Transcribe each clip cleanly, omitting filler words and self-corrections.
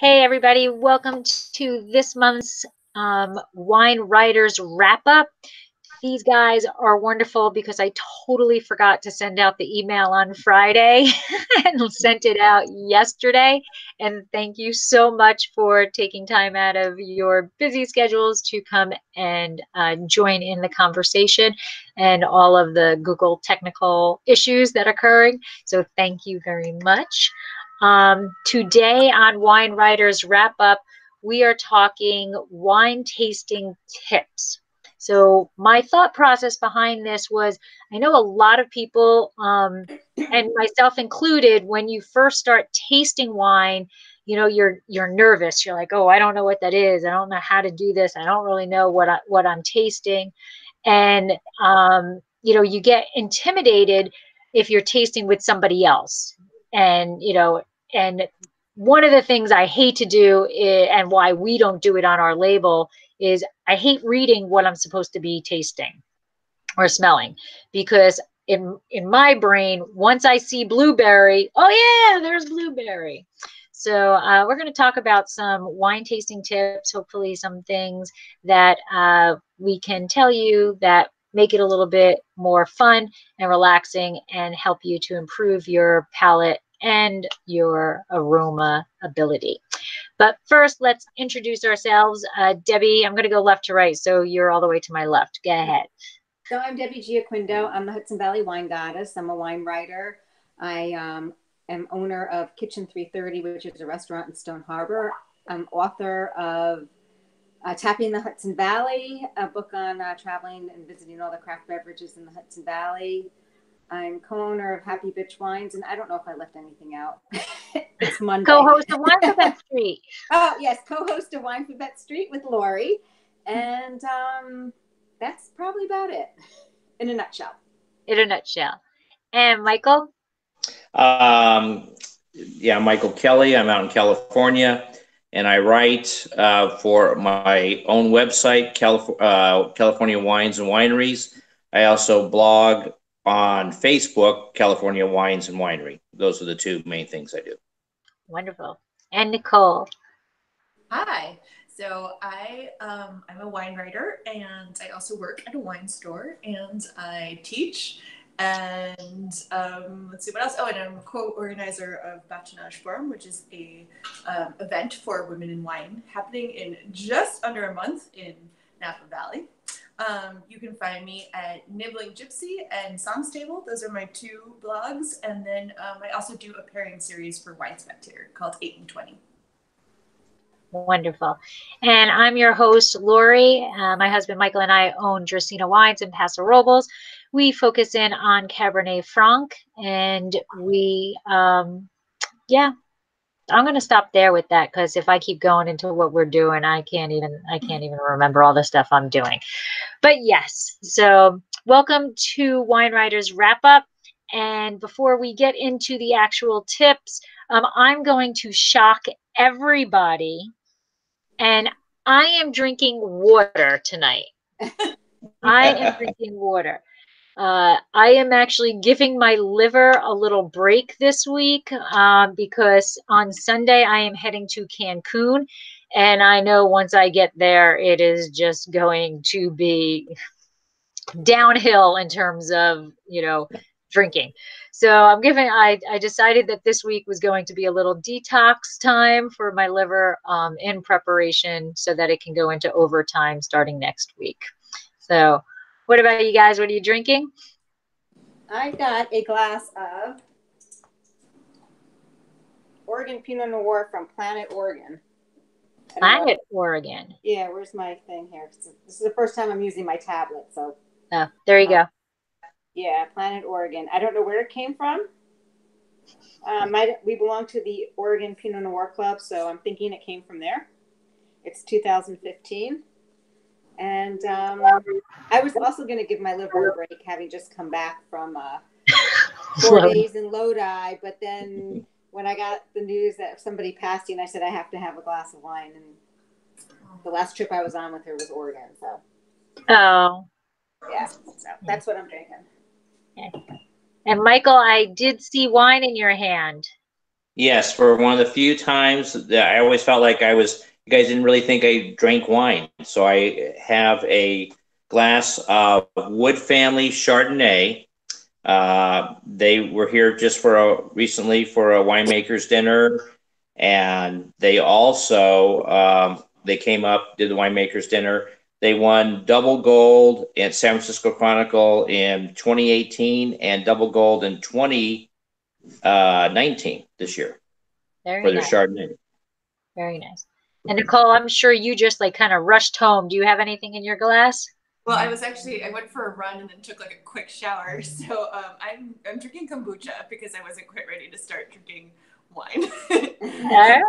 Hey, everybody. Welcome to this month's Wine Writers Wrap Up. These guys are wonderful because I totally forgot to send out the email on Friday and sent it out yesterday. And thank you so much for taking time out of your busy schedules to come and join in the conversation and all of the Google technical issues that are occurring. So thank you very much. Today on Wine Writers Wrap Up, we are talking wine tasting tips. So my thought process behind this was, I know a lot of people, and myself included, when you first start tasting wine, you're nervous. You're like, oh, I don't know what that is. I don't know how to do this. I don't really know what I'm tasting, and you get intimidated if you're tasting with somebody else, and and one of the things I hate to do and why we don't do it on our label is I hate reading what I'm supposed to be tasting or smelling, because in my brain, once I see blueberry, oh yeah, there's blueberry. So we're going to talk about some wine tasting tips, hopefully some things that we can tell you that make it a little bit more fun and relaxing and help you to improve your palate and your aroma ability. But first, let's introduce ourselves. Debbie, I'm going to go left to right, so you're all the way to my left. Go ahead. So I'm Debbie Giaquindo. I'm the Hudson Valley Wine Goddess. I'm a wine writer. I am owner of Kitchen 330, which is a restaurant in Stone Harbor. I'm author of Tapping the Hudson Valley, a book on traveling and visiting all the craft beverages in the Hudson Valley. I'm co-owner of Happy Bitch Wines, and I don't know if I left anything out. It's Monday. Co-host of Wine for Bet Street. Oh, yes, co-host of Wine for Bet Street with Lori. And that's probably about it in a nutshell. And Michael? Yeah, Michael Kelly. I'm out in California, and I write for my own website, California Wines and Wineries. I also blog on Facebook, California Wines and Winery. Those are the two main things I do. Wonderful. And Nicole? Hi. So I'm a wine writer, and I also work at a wine store, and I teach. And let's see what else. Oh, and I'm a co-organizer of Bachanage Forum, which is a event for women in wine happening in just under a month in Napa Valley. You can find me at Nibbling Gypsy and Psalms Table. Those are my two blogs. And then I also do a pairing series for Wine Spectator called 8 and 20. Wonderful. And I'm your host, Lori. My husband, Michael, and I own Dracaena Wines in Paso Robles. We focus in on Cabernet Franc, and I'm going to stop there with that, because if I keep going into what we're doing, I can't even remember all the stuff I'm doing. But yes, so welcome to Wine Writers Wrap Up. And before we get into the actual tips, I'm going to shock everybody. And I am drinking water tonight. I am drinking water. I am actually giving my liver a little break this week because on Sunday I am heading to Cancun. And I know once I get there, it is just going to be downhill in terms of, drinking. So I decided that this week was going to be a little detox time for my liver in preparation so that it can go into overtime starting next week. So what about you guys? What are you drinking? I got a glass of Oregon Pinot Noir from Planet Oregon. Planet Oregon. Yeah, where's my thing here? This is the first time I'm using my tablet, so. Oh, there you go. Yeah, Planet Oregon. I don't know where it came from. We belong to the Oregon Pinot Noir Club, so I'm thinking it came from there. It's 2015. And I was also going to give my liver a break, having just come back from 4 days in Lodi. But then when I got the news that somebody passed, and I said I have to have a glass of wine. And the last trip I was on with her was Oregon. So. Oh. Yeah, so that's what I'm drinking. Okay. And Michael, I did see wine in your hand. Yes, for one of the few times that I always felt like you guys didn't really think I drank wine. So I have a glass of Wood Family Chardonnay. They were here just recently for a winemaker's dinner, and they also they came up, did the winemaker's dinner. They won double gold at San Francisco Chronicle in 2018 and double gold in 2019 this year Very for their nice. Chardonnay. Very nice. And Nicole, I'm sure you just like kind of rushed home. Do you have anything in your glass? Well, I went for a run and then took like a quick shower. So I'm drinking kombucha because I wasn't quite ready to start drinking wine. All right.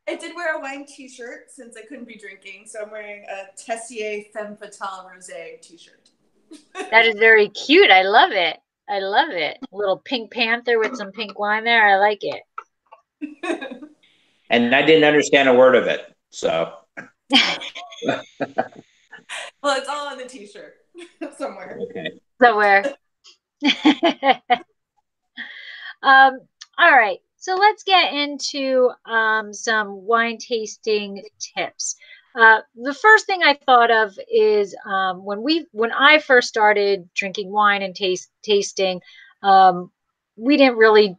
I did wear a wine t-shirt since I couldn't be drinking. So I'm wearing a Tessier Femme Fatale Rosé t-shirt. That is very cute. I love it. I love it. A little pink panther with some pink wine there. I like it. And I didn't understand a word of it. So. Well, it's all on the t-shirt somewhere. Okay. Somewhere. All right. So let's get into some wine tasting tips. The first thing I thought of is when I first started drinking wine and tasting, we didn't really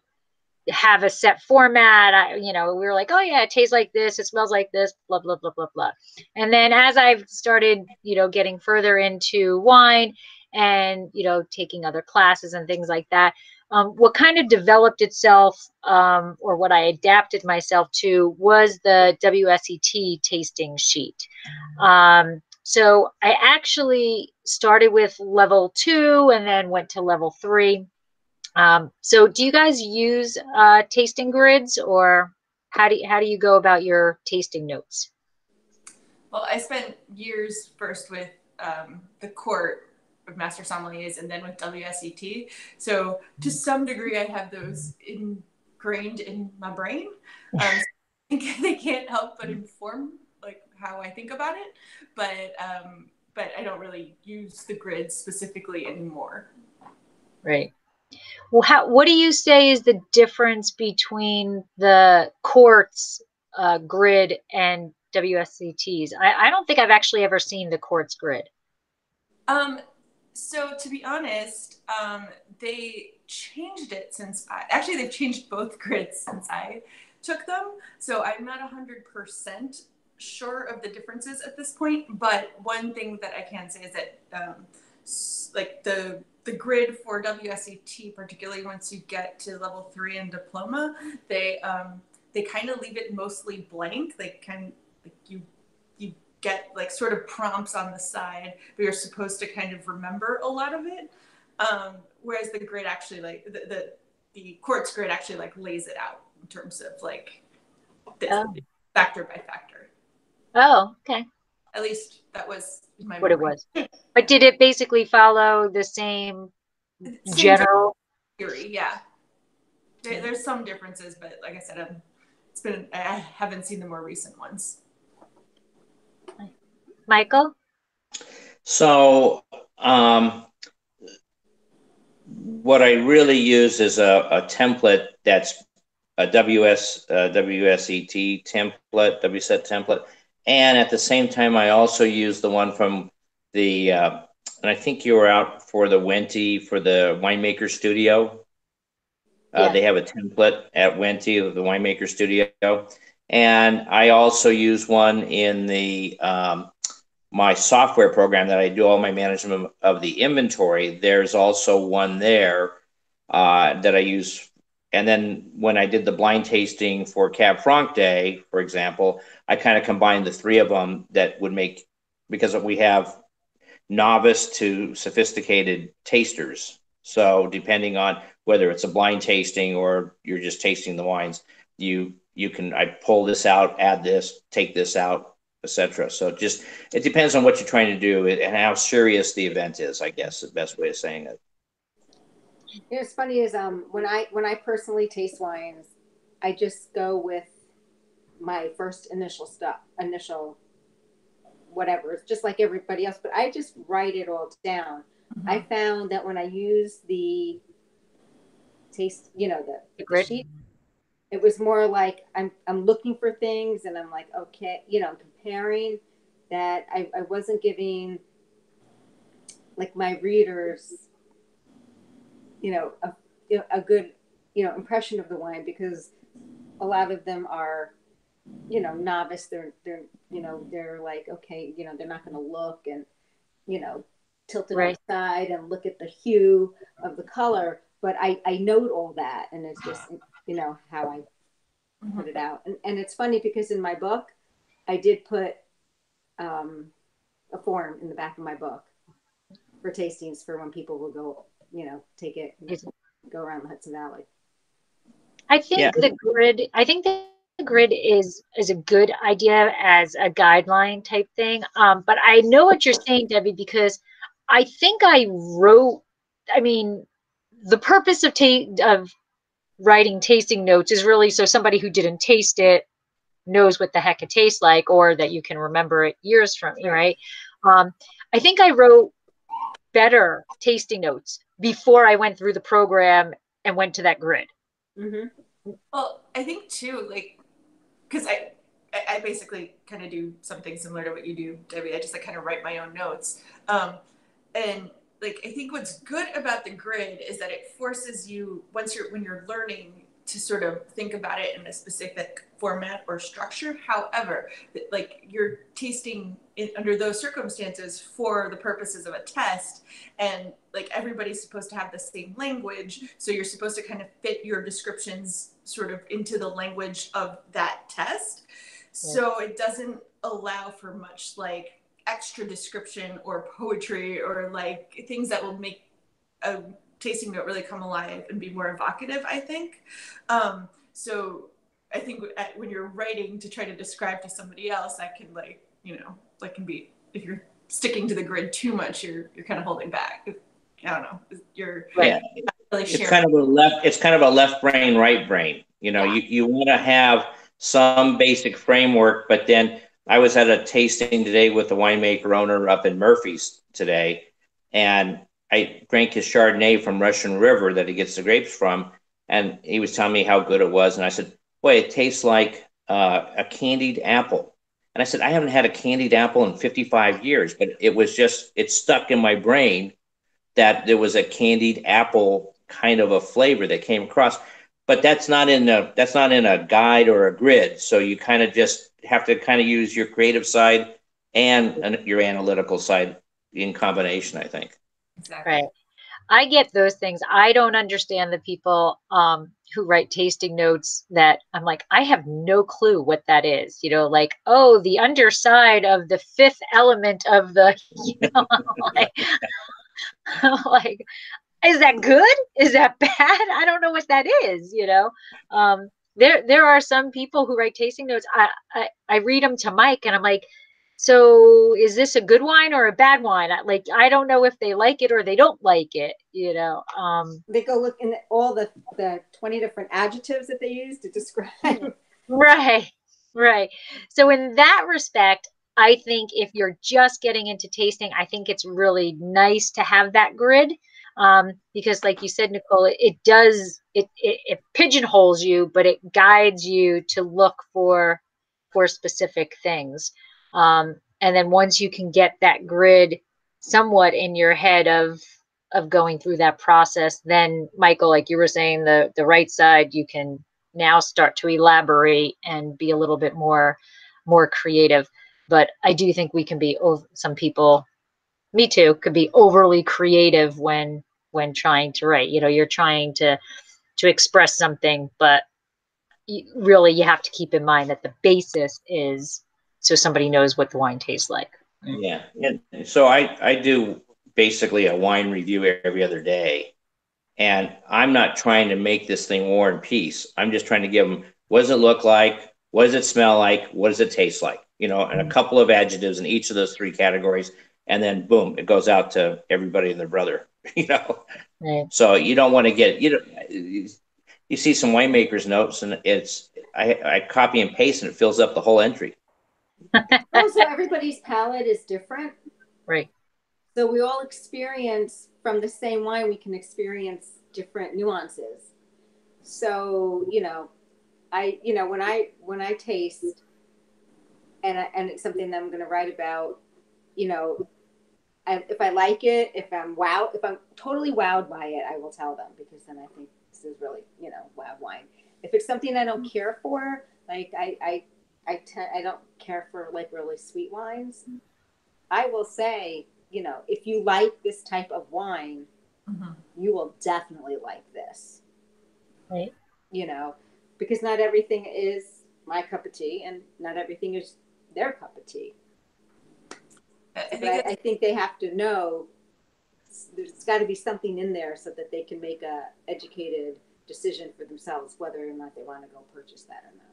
have a set format. We were like, oh yeah, it tastes like this, it smells like this, blah blah blah blah blah. And then as I've started, getting further into wine and taking other classes and things like that, what kind of developed itself, or what I adapted myself to, was the WSET tasting sheet. So I actually started with level 2 and then went to level 3. So do you guys use tasting grids, or how do you go about your tasting notes? Well, I spent years first with the court of Master Sommeliers and then with WSET. So to some degree, I have those ingrained in my brain. So I think they can't help but inform like how I think about it. But I don't really use the grids specifically anymore. Right. Well, what do you say is the difference between the courts grid and WSETs? I don't think I've actually ever seen the courts grid. So to be honest, they changed it they've changed both grids since I took them. So I'm not 100% sure of the differences at this point. But one thing that I can say is that like the grid for WSET, particularly once you get to level 3 in diploma, they kind of leave it mostly blank. They kind of like you get like sort of prompts on the side, but you're supposed to kind of remember a lot of it. Whereas the grid actually like the courts grid actually like lays it out in terms of like this, factor by factor. Oh, okay. At least that was my what memory. It was. But did it basically follow the same general theory? Yeah. There's some differences, but like I said, I haven't seen the more recent ones. Michael? So what I really use is a template that's a WSET template, WSET template. And at the same time, I also use the one from the, and I think you were out for the Wente for the Winemaker Studio. Yeah. They have a template at Wente of the Winemaker Studio. And I also use one in the my software program that I do all my management of the inventory. There's also one there that I use. And then when I did the blind tasting for Cab Franc Day, for example, I kind of combined the three of them that would make, because we have novice to sophisticated tasters. So depending on whether it's a blind tasting or you're just tasting the wines, I pull this out, add this, take this out, etc. So it depends on what you're trying to do and how serious the event is, I guess, the best way of saying it. It's funny is when I personally taste wines, I just go with my first initial whatever. It's just like everybody else, but I just write it all down. Mm-hmm. I found that when I use the taste, the grid sheet, It was more like I'm looking for things and I'm like, okay, you know, comparing that. I wasn't giving like my readers, you know, a good, you know, impression of the wine, because a lot of them are, you know, novice. They're, you know, they're like, okay, you know, they're not going to look and, you know, tilt it on Right. the side and look at the hue of the color. But I note all that, and it's just, you know, how I put it out. And it's funny because in my book, I did put a form in the back of my book for tastings for when people will go, you know, take it and go around the Hudson Valley. I think Yeah. the grid is a good idea as a guideline type thing. But I know what you're saying, Debbie, because I think I mean, the purpose of writing tasting notes is really so somebody who didn't taste it knows what the heck it tastes like, or that you can remember it years from, right? I think I wrote better tasting notes before I went through the program and went to that grid. Mm-hmm. Well, I think too, like, because I basically kind of do something similar to what you do, Debbie. I just like kind of write my own notes. And like, I think what's good about the grid is that it forces you, when you're learning, to sort of think about it in a specific format or structure. However, like, you're tasting under those circumstances for the purposes of a test, and like, everybody's supposed to have the same language, so you're supposed to kind of fit your descriptions sort of into the language of that test. So it doesn't allow for much like extra description or poetry or like things that will make a tasting note really come alive and be more evocative, I think. So I think when you're writing to try to describe to somebody else, that can, like, you know, like, can be, if you're sticking to the grid too much, you're kind of holding back. I don't know. You're Yeah. not really It's sharing. kind of a left brain, right brain. You know, you want to have some basic framework, but then I was at a tasting today with the winemaker owner up in Murphy's today, and I drank his Chardonnay from Russian River that he gets the grapes from, and he was telling me how good it was, and I said, "Boy, it tastes like a candied apple." And I said, "I haven't had a candied apple in 55 years, but it stuck in my brain that there was a candied apple kind of a flavor that came across." But that's not in a guide or a grid. So you kind of just have to kind of use your creative side and your analytical side in combination, I think. Exactly. Right. I get those things. I don't understand the people who write tasting notes that I'm like, I have no clue what that is. You know, like, oh, the underside of the fifth element of the, you know, like, like, is that good? Is that bad? I don't know what that is, you know. There are some people who write tasting notes. I read them to Mike and I'm like, so is this a good wine or a bad wine? I don't know if they like it or they don't like it, you know. They go look in all the 20 different adjectives that they use to describe. Right, right. So in that respect, I think if you're just getting into tasting, I think it's really nice to have that grid, because, like you said, Nicole, it pigeonholes you, but it guides you to look for specific things. And then once you can get that grid somewhat in your head of going through that process, then Michael, like you were saying, the right side, you can now start to elaborate and be a little bit more creative. But I do think we can be, some people, me too, could be overly creative when trying to write. You know, you're trying to express something, but really you have to keep in mind that the basis is so somebody knows what the wine tastes like. Yeah. And so I do basically a wine review every other day. And I'm not trying to make this thing War and Peace. I'm just trying to give them, what does it look like? What does it smell like? What does it taste like? You know, and a couple of adjectives in each of those three categories. And then boom, it goes out to everybody and their brother, you know. Right. So you don't want to get, you see some winemakers notes and I copy and paste and it fills up the whole entry. Also, everybody's palate is different. Right. So we all experience from the same wine, we can experience different nuances. So, you know, you know, when I taste, and it's something that I'm going to write about, you know, if I like it, if I'm totally wowed by it, I will tell them, because then I think this is really, you know, wow wine. If it's something I don't care for, like I don't care for like really sweet wines, I will say, you know, if you like this type of wine, you will definitely like this. Right. You know, because not everything is my cup of tea, and not everything is their cup of tea. I think they have to know there's got to be something in there so that they can make a educated decision for themselves whether or not they want to go purchase that or not.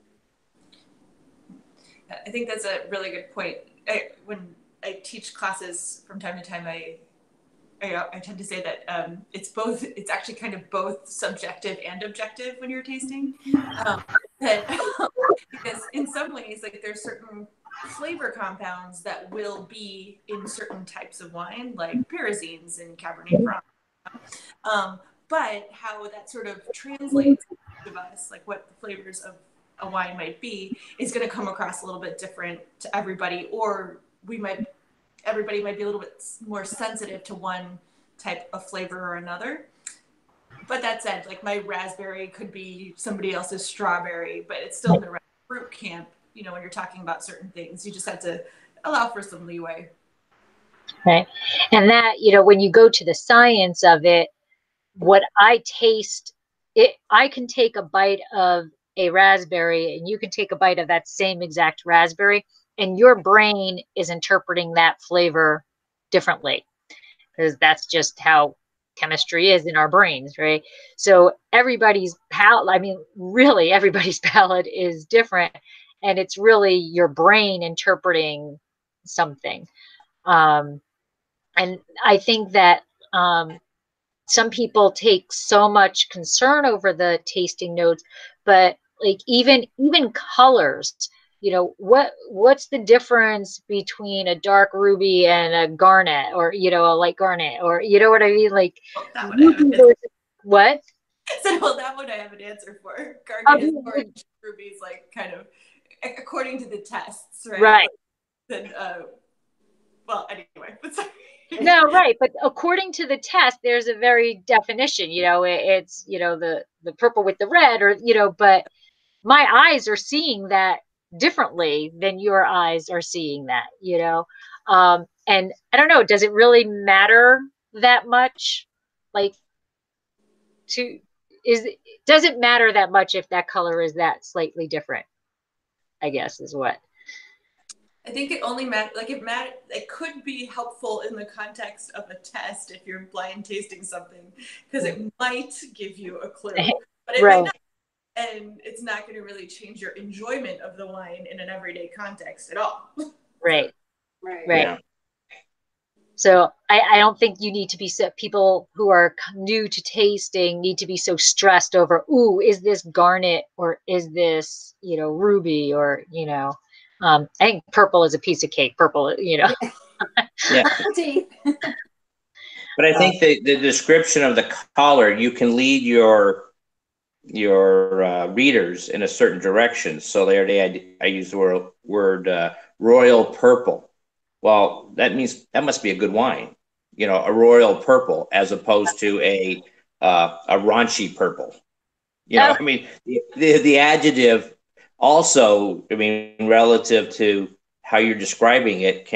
I think that's a really good point. When I teach classes from time to time, I tend to say that it's actually kind of both subjective and objective when you're tasting. Because in some ways, like, there's certain flavor compounds that will be in certain types of wine, like pyrazines and Cabernet Franc. But how that sort of translates to us, like what the flavors of a wine might be, is going to come across a little bit different to everybody, or everybody might be a little bit more sensitive to one type of flavor or another. But that said, like, my raspberry could be somebody else's strawberry, but it's still in the fruit camp. You know, when you're talking about certain things, you just have to allow for some leeway. Right. And that, you know, when you go to the science of it, what I taste, I can take a bite of a raspberry and you can take a bite of that same exact raspberry, and your brain is interpreting that flavor differently, because that's just how chemistry is in our brains, right? So everybody's palate, I mean, really everybody's palate is different, and it's really your brain interpreting something. And I think that some people take so much concern over the tasting notes, but like even colors, you know, what's the difference between a dark ruby and a garnet, or, you know, a light garnet, or, you know what I mean? Like, what? So, well, that one I have an answer for. Garnet is orange, ruby's like kind of according to the tests, right? Right. Then, well, anyway, but sorry. No, right. But according to the test, there's a very definition, you know, it's, you know, the purple with the red, or, you know, but my eyes are seeing that differently than your eyes are seeing that, you know? And I don't know, does it really matter that much? Like, does it matter that much if that color is that slightly different, I guess, is what. I think it only it could be helpful in the context of a test if you're blind tasting something, because it might give you a clue, but it might not. And it's not going to really change your enjoyment of the wine in an everyday context at all. Right. Yeah. So I don't think you need to be, people who are new to tasting need to be so stressed over, ooh, is this garnet, or is this, you know, ruby, or, you know, I think purple is a piece of cake. Purple, you know. Yeah. But I think the description of the color, you can lead your readers in a certain direction. So the other day I used the word royal purple. Well, that means that must be a good wine, you know, a royal purple, as opposed to a raunchy purple. You know, I mean, the adjective also, I mean, relative to how you're describing it,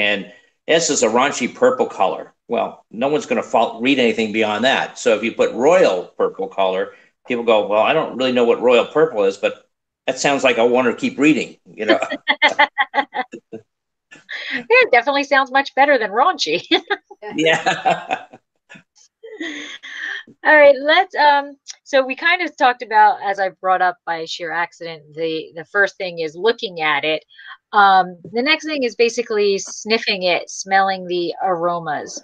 this is a raunchy purple color. Well, no one's going to read anything beyond that. So if you put royal purple color, people go, well, I don't really know what royal purple is, but that sounds like I want to keep reading, you know. It definitely sounds much better than raunchy. Yeah. All right, let's so we kind of talked about, as I brought up by sheer accident, the first thing is looking at it. The next thing is basically sniffing it, smelling the aromas.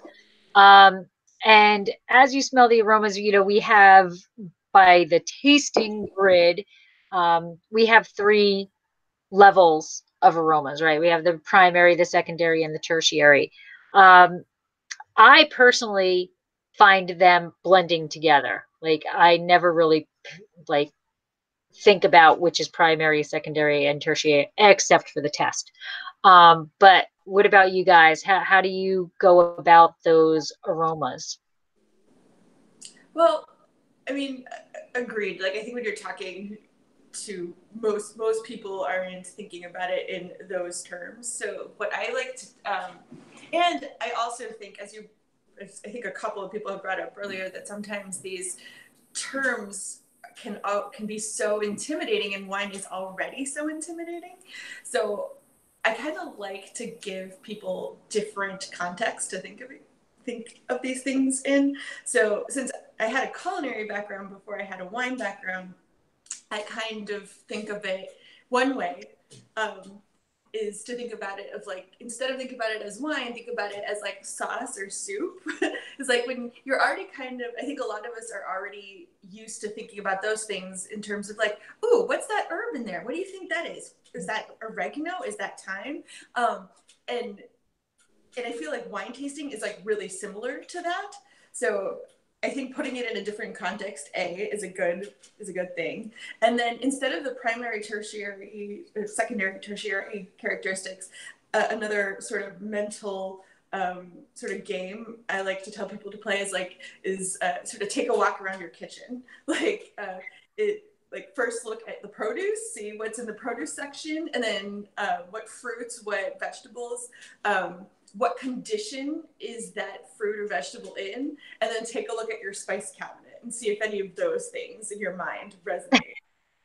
And as you smell the aromas, you know, we have, by the tasting grid, we have 3 levels of aromas, right? We have the primary, the secondary, and the tertiary. I personally find them blending together. Like, I never really like think about which is primary, secondary, and tertiary, except for the test. But what about you guys? How do you go about those aromas? Well, I mean, agreed. Like, I think when you're talking to most people aren't thinking about it in those terms. So what I like to, and I also think, I think a couple of people have brought up earlier, that sometimes these terms can be so intimidating, and wine is already so intimidating. So I kind of like to give people different context to think of these things in. So since I had a culinary background before I had a wine background, I kind of think of it one way, is to think about it of like, instead of think about it as wine, think about it as like sauce or soup. It's like when you're already kind of, I think a lot of us are already used to thinking about those things in terms of like, ooh, what's that herb in there? What do you think that is? Is that oregano? Is that thyme? And I feel like wine tasting is like really similar to that. So I think putting it in a different context, is a good thing. And then instead of the primary, tertiary, secondary, tertiary characteristics, another sort of mental sort of game I like to tell people to play is sort of take a walk around your kitchen. Like first look at the produce, see what's in the produce section, and then what fruits, what vegetables, what condition is that fruit or vegetable in, and then take a look at your spice cabinet and see if any of those things in your mind resonate.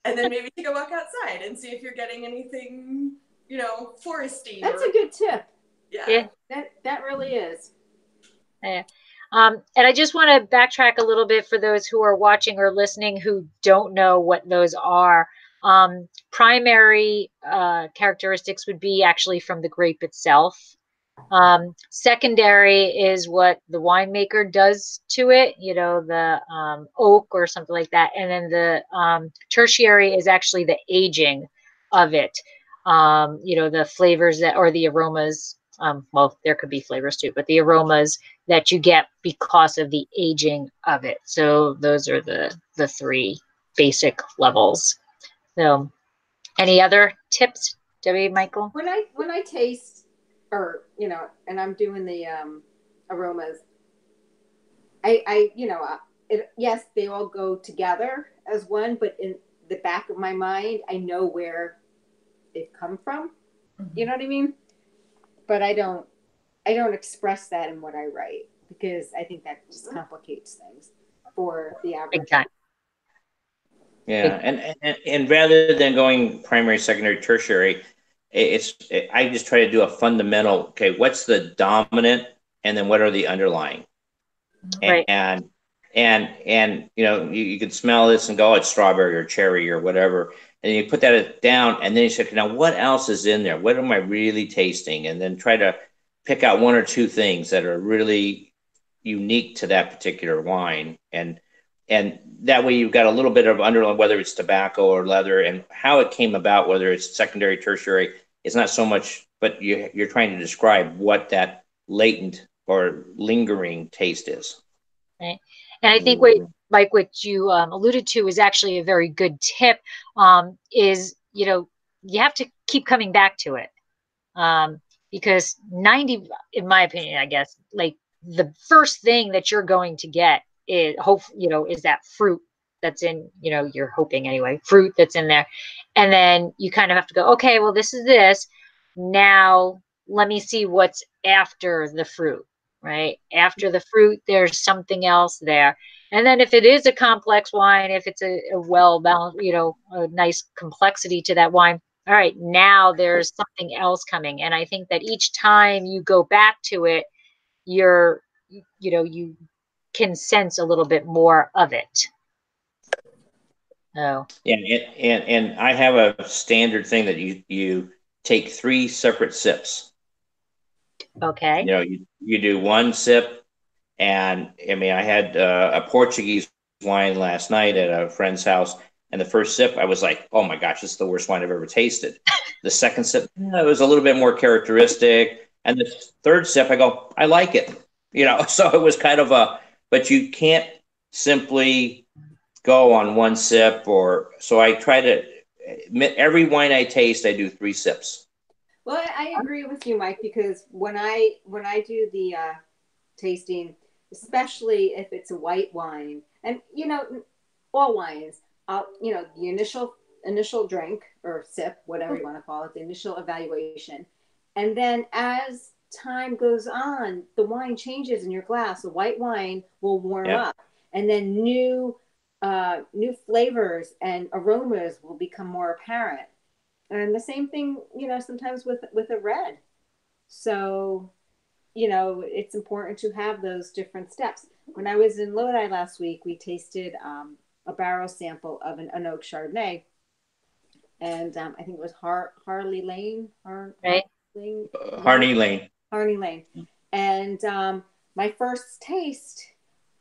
And then maybe take a walk outside and see if you're getting anything, foresty. That's a good tip. Yeah. That really is. Yeah. And I just want to backtrack a little bit for those who are watching or listening who don't know what those are. Primary characteristics would be actually from the grape itself. Secondary is what the winemaker does to it, the oak or something like that. And then the tertiary is actually the aging of it. The flavors or the aromas. Well, there could be flavors too, but the aromas that you get because of the aging of it. So those are the three basic levels. So any other tips, Debbie, Michael? When I taste, or and I'm doing the aromas, yes, they all go together as one, but in the back of my mind, I know where they've come from. Mm-hmm. You know what I mean? But I don't express that in what I write, because I think that just complicates things for the average. Exactly. Yeah, and rather than going primary, secondary, tertiary, I just try to do a fundamental. Okay, what's the dominant, and then what are the underlying? Right. And you can smell this and go, oh, it's strawberry or cherry or whatever, and you put that down, and then you say, now what else is in there? What am I really tasting? And then try to pick out one or two things that are really unique to that particular wine, and that way you've got a little bit of underlying, whether it's tobacco or leather, and how it came about, whether it's secondary, tertiary. It's not so much, but you're trying to describe what that latent or lingering taste is. Right. And I think what you alluded to is actually a very good tip, is, you have to keep coming back to it. Because 90, in my opinion, I guess, like the first thing that you're going to get is is that fruit that's in, you're hoping anyway, fruit that's in there. And then you kind of have to go, okay, well, this is this. Now let me see what's after the fruit, right? After the fruit, there's something else there. And then if it is a complex wine, if it's a well-balanced, a nice complexity to that wine, all right, now there's something else coming. And I think that each time you go back to it, you can sense a little bit more of it. Oh. Yeah, and I have a standard thing that you take 3 separate sips. Okay. You do one sip, and I had a Portuguese wine last night at a friend's house, and the first sip I was like, oh my gosh, this is the worst wine I've ever tasted. The second sip, it was a little bit more characteristic, and the third sip I go, I like it. So it was kind of but you can't simply go on one sip, or so I try to. Every wine I taste, I do 3 sips. Well, I agree with you, Mike, because when I do the tasting, especially if it's a white wine, and all wines, the initial drink or sip, whatever you want to call it, the initial evaluation, and then as time goes on, the wine changes in your glass. The white wine will warm up, and then new flavors and aromas will become more apparent. And the same thing, sometimes with a red. So, it's important to have those different steps. When I was in Lodi last week, we tasted a barrel sample of an oak Chardonnay. And I think it was Harley Lane. Harney Lane. Harney Lane. And my first taste,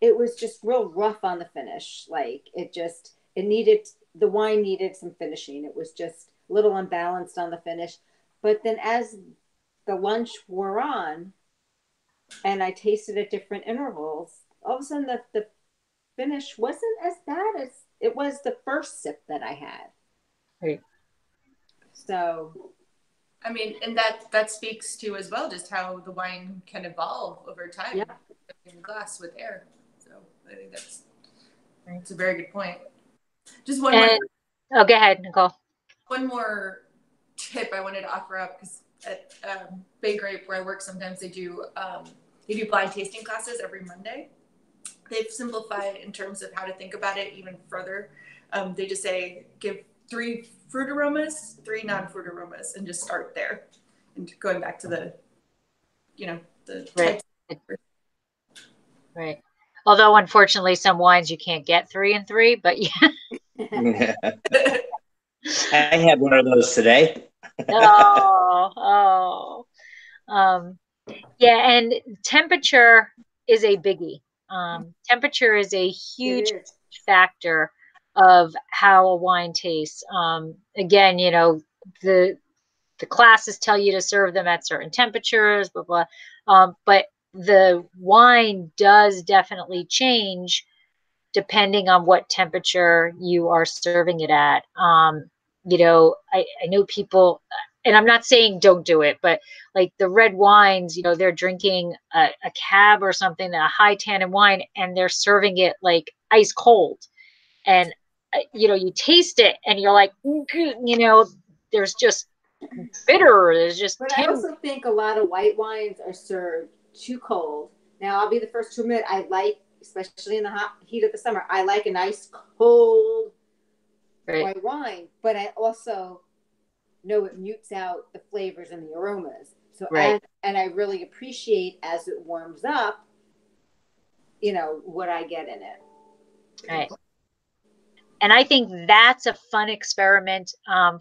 it was just real rough on the finish. Like the wine needed some finishing. It was just a little unbalanced on the finish. But then as the lunch wore on and I tasted at different intervals, all of a sudden the finish wasn't as bad as it was the first sip that I had. Right. So, I mean, and that speaks to as well just how the wine can evolve over time in the glass with air. So I think that's a very good point. Just one more. Oh, go ahead, Nicole. One more tip I wanted to offer up, because at Bay Grape, where I work, sometimes they do blind tasting classes every Monday. They've simplified in terms of how to think about it even further. They just say give 3 fruit aromas, 3 non-fruit aromas, and just start there. And going back to the right. Right. Although unfortunately, some wines you can't get 3 and 3, but yeah. I had one of those today. Yeah, and temperature is a biggie. Temperature is a huge factor of how a wine tastes. Again, the classes tell you to serve them at certain temperatures, blah, blah. But the wine does definitely change depending on what temperature you are serving it at. I know people, and I'm not saying don't do it, but like the red wines, they're drinking a cab or something, a high tannin wine, and they're serving it like ice cold. And, you taste it and you're like, there's just bitter. There's just. But I also think a lot of white wines are served too cold. Now, I'll be the first to admit, I like, especially in the hot heat of the summer, I like a nice cold white wine, but I also know it mutes out the flavors and the aromas. So, and I really appreciate as it warms up, what I get in it. Right. And I think that's a fun experiment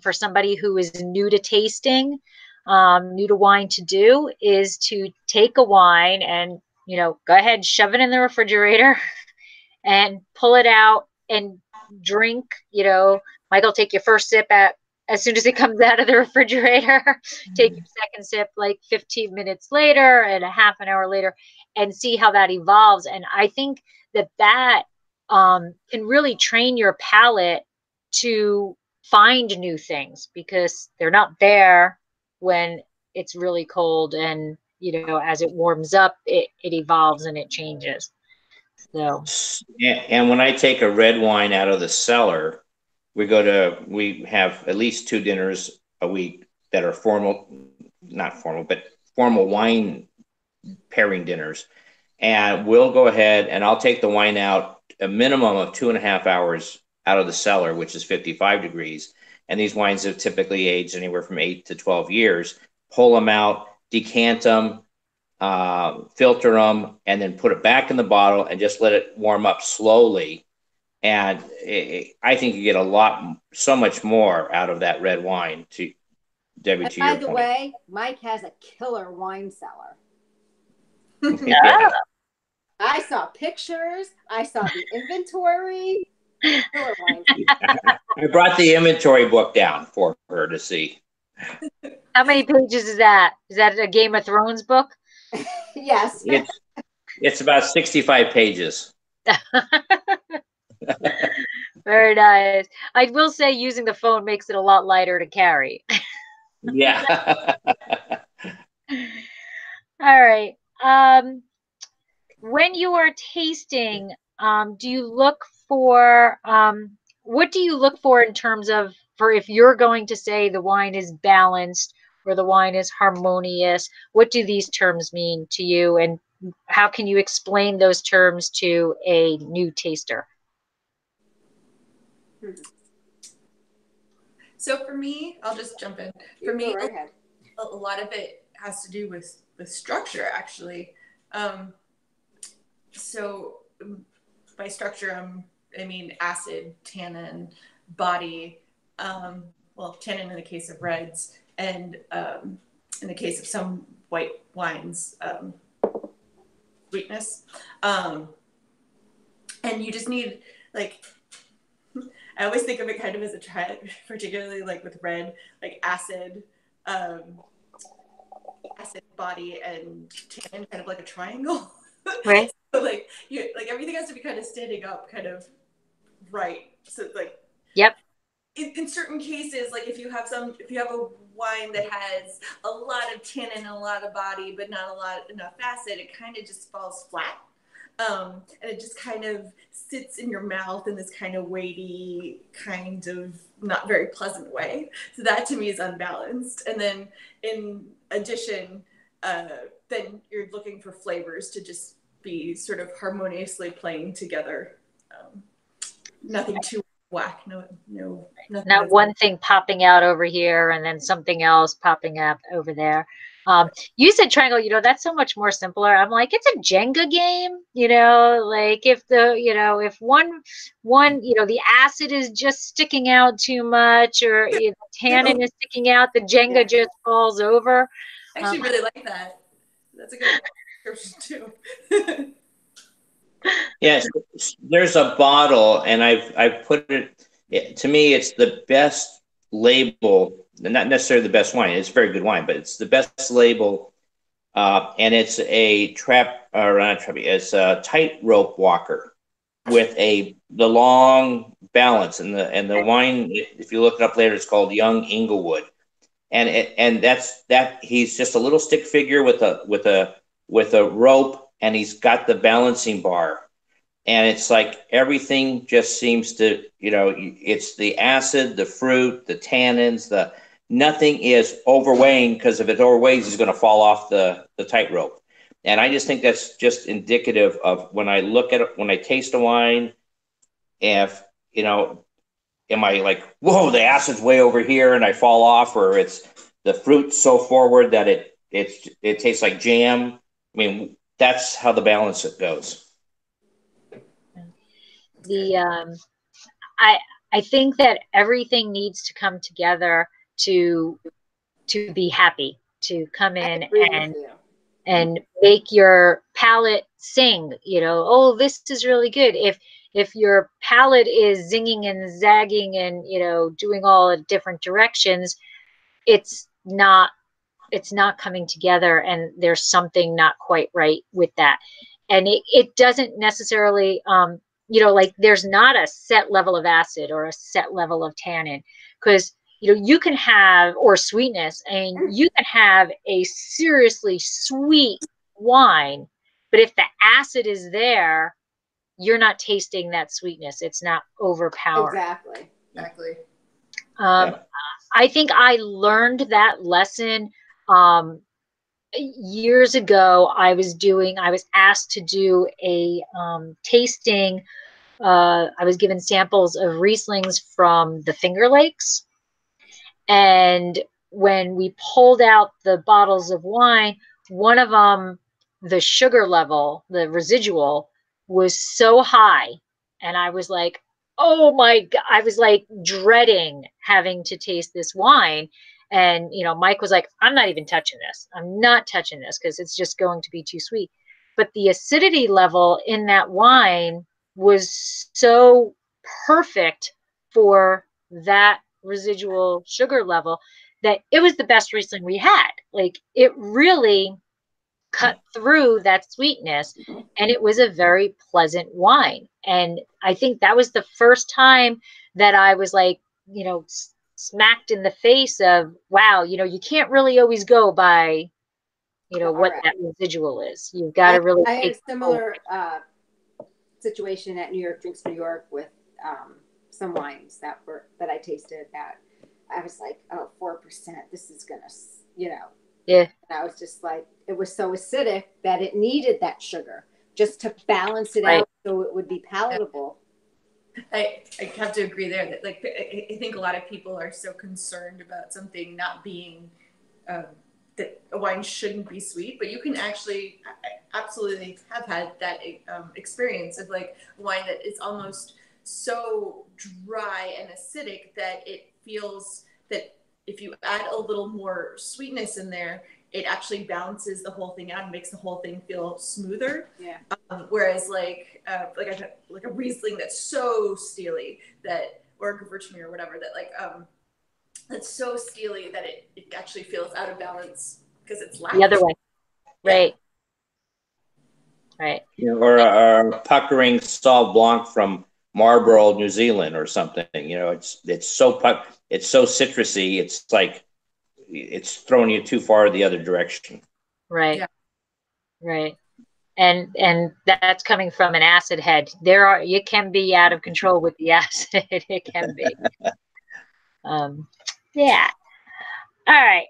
for somebody who is new to tasting, new to wine to do, is to take a wine and, go ahead, shove it in the refrigerator and pull it out and drink. Michael, take your first sip as soon as it comes out of the refrigerator. Take your second sip like 15 minutes later and a half an hour later, and see how that evolves. And I think that can really train your palate to find new things, because they're not there when it's really cold, and as it warms up, it evolves and it changes. So, and when I take a red wine out of the cellar, we have at least 2 dinners a week that are not formal, but formal wine pairing dinners. And we'll go ahead and I'll take the wine out a minimum of 2.5 hours out of the cellar, which is 55 degrees. And these wines have typically aged anywhere from 8 to 12 years. Pull them out, decant them, filter them, and then put it back in the bottle and just let it warm up slowly. And I think you get so much more out of that red wine. Debbie, to your point. By the way, Mike has a killer wine cellar. Yeah. I saw pictures. I saw the inventory. Killer wine. I brought the inventory book down for her to see. How many pages is that? Is that a Game of Thrones book? Yes. It's about 65 pages. Very nice. I will say using the phone makes it a lot lighter to carry. Yeah. All right. When you are tasting, do you look for what do you look for in terms of for if you're going to say the wine is balanced or the wine is harmonious? What do these terms mean to you, and how can you explain those terms to a new taster? So for me, I'll just jump in. For me, a lot of it has to do with structure, actually. So by structure, I mean acid, tannin, body. Well, tannin in the case of reds, and in the case of some white wines, sweetness. And you just need, like, I always think of it kind of as a triad, particularly like with red, like acid, acid, body, and tannin, kind of like a triangle. Right. So like everything has to be kind of standing up, kind of right. So like, yep. In certain cases, like if you have a wine that has a lot of tannin and a lot of body, but not enough acid, it kind of just falls flat. And it just kind of sits in your mouth in this kind of weighty, kind of not very pleasant way. So that to me is unbalanced. And then in addition, then you're looking for flavors to just be sort of harmoniously playing together. Nothing too whack. No. Not one thing popping out over here and then something else popping up over there. You said triangle, that's so much more simpler. I'm like, it's a Jenga game, like if if one, the acid is just sticking out too much or the tannin is sticking out, the Jenga just falls over. I actually really like that. That's a good description too. Yes, there's a bottle, and I've put it, to me, it's the best label, not necessarily the best wine. It's very good wine, but it's the best label, and it's a it's a tightrope walker with the long balance, and the wine. If you look it up later, it's called Young Inglewood, and that's he's just a little stick figure with a rope. And he's got the balancing bar. And it's like everything just seems to, it's the acid, the fruit, the tannins, nothing is overweighing, because if it overweighs, it's going to fall off the tightrope. And I just think that's just indicative of when I look at it, when I taste a wine, if, am I like, whoa, the acid's way over here and I fall off, or it's the fruit so forward that it tastes like jam. I mean, that's how the balance it goes. I think that everything needs to come together to be happy, to come in and make your palate sing. Oh, this is really good. If your palate is zinging and zagging and doing all the different directions, it's not coming together, and there's something not quite right with that. And it doesn't necessarily, like there's not a set level of acid or a set level of tannin, because, you can have, or sweetness, and you can have a seriously sweet wine, but if the acid is there, you're not tasting that sweetness. It's not overpowering. Exactly. I think I learned that lesson years ago. I was asked to do a tasting. I was given samples of Rieslings from the Finger Lakes. And when we pulled out the bottles of wine, one of them, the sugar level, the residual, was so high. And I was like, oh my God, I was like dreading having to taste this wine. And, Mike was like, I'm not even touching this. I'm not touching this because it's just going to be too sweet. But the acidity level in that wine was so perfect for that residual sugar level that it was the best Riesling we had. Like, it really cut through that sweetness, and it was a very pleasant wine. And I think that was the first time that I was like, you know, smacked in the face of, wow, you know, you can't really always go by, you know, what that residual is. You've got to really I had take a similar situation at New York Drinks New York with some wines that I tasted that I was like, oh, 4%, this is gonna, you know. Yeah. And I was just like, it was so acidic that it needed that sugar just to balance it Right. out so it would be palatable. I have to agree there that, like, I think a lot of people are so concerned about something not being that a wine shouldn't be sweet, but you can actually, I absolutely have had that experience of like wine that is almost so dry and acidic that it feels that if you add a little more sweetness in there, it actually balances the whole thing out and makes the whole thing feel smoother. Yeah. Whereas like a Riesling that's so steely that, or a Gewürztraminer or whatever, that like that's so steely that it actually feels out of balance because it's loud. The other way. Right. Yeah. Right. You know, or a puckering Sauv Blanc from Marlborough, New Zealand, or something. You know, it's so citrusy. It's like it's throwing you too far the other direction. Right. Yeah. Right. And that's coming from an acid head. You can be out of control with the acid. It can be. Yeah. All right.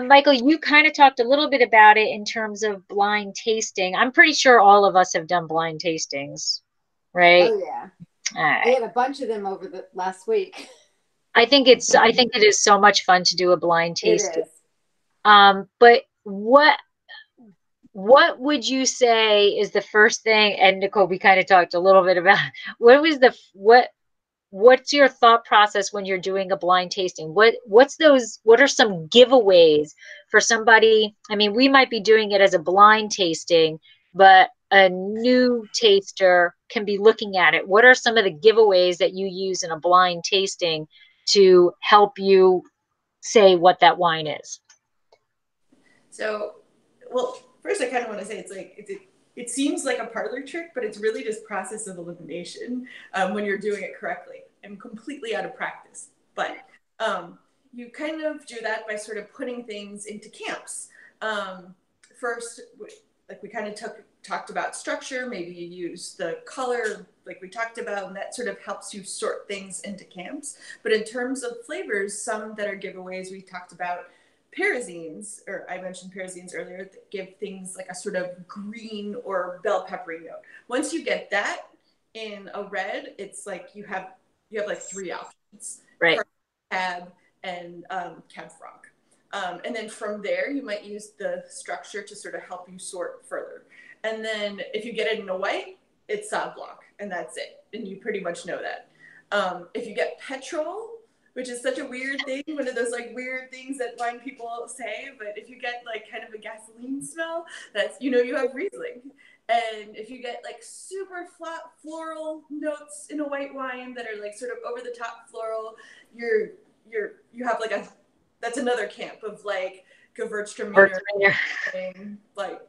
Michael, you kind of talked a little bit about it in terms of blind tasting. I'm pretty sure all of us have done blind tastings, right? Oh yeah. All right. I had a bunch of them over the last week. I think it is so much fun to do a blind tasting. It is. But what would you say is the first thing? And Nicole, we kind of talked a little bit about what's your thought process when you're doing a blind tasting? What are some giveaways for somebody? I mean, we might be doing it as a blind tasting, but a new taster can be looking at it. What are some of the giveaways that you use in a blind tasting to help you say what that wine is? So, well, first I kind of want to say it seems like a parlor trick, but it's really just process of elimination when you're doing it correctly. I'm completely out of practice, but you kind of do that by sort of putting things into camps. First, like we kind of talked about structure, maybe you use the color like we talked about, and that sort of helps you sort things into camps. But in terms of flavors, some that are giveaways, we talked about Pyrazines, or I mentioned Pyrazines earlier, that give things like a sort of green or bell peppery note. Once you get that in a red, it's like you have like three options, right? Cab and Cab Franc. And then from there, you might use the structure to sort of help you sort further. And then if you get it in a white, it's Sauv Blanc, and that's it. And you pretty much know that. If you get Petrol, which is such a weird thing, one of those like weird things that wine people say, but if you get like kind of a gasoline smell, that's, you know, you have Riesling. And if you get like super flat floral notes in a white wine that are like sort of over the top floral, you have like that's another camp of like Gewürztraminer, like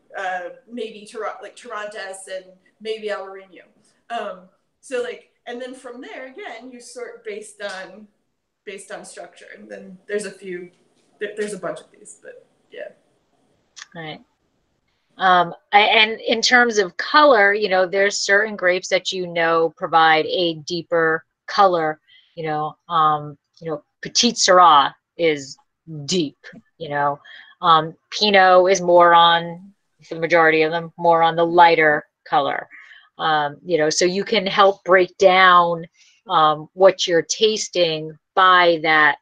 maybe Torrontés and maybe Albarino. So like, and then from there again, you sort based on structure, and then there's a bunch of these, but yeah. Right. And in terms of color, you know, there's certain grapes that, you know, provide a deeper color. You know, Petite Sirah is deep. You know, Pinot is more on, for the majority of them, more on the lighter color. You know, so you can help break down what you're tasting by that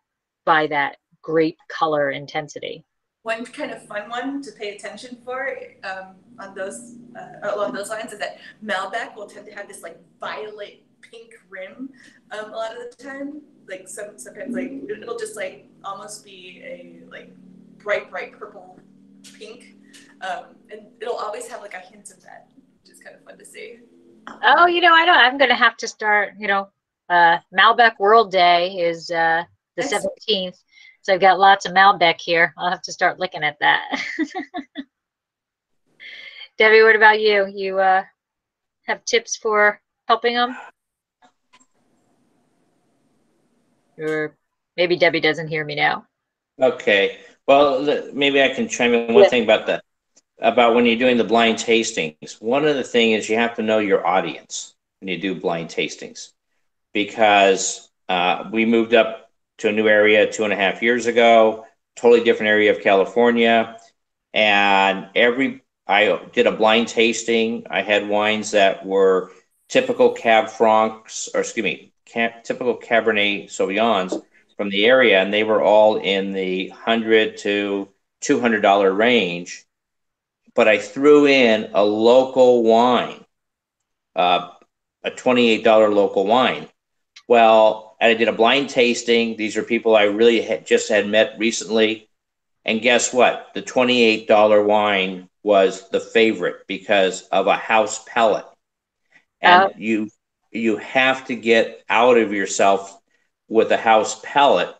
grape color intensity. One kind of fun one to pay attention for on those along those lines is that Malbec will tend to have this like violet pink rim a lot of the time. Like sometimes like it'll just like almost be a like bright purple pink, and it'll always have like a hint of that, which is kind of fun to see. Oh, you know, I'm going to have to start. You know, Malbec World Day is the 17th. So I've got lots of Malbec here. I'll have to start looking at that. Debbie, what about you? You have tips for helping them? Or maybe Debbie doesn't hear me now. Okay. Well, maybe I can chime in. One thing about when you're doing the blind tastings. One of the things is you have to know your audience when you do blind tastings, because we moved up to a new area 2.5 years ago, totally different area of California, and I did a blind tasting. I had wines that were typical Cab Francs, or excuse me, typical Cabernet Sauvignons from the area, and they were all in the $100 to $200 range. But I threw in a local wine, a $28 local wine. Well, I did a blind tasting. These are people I really just had met recently. And guess what? The $28 wine was the favorite because of a house palate. And you have to get out of yourself with a house palate.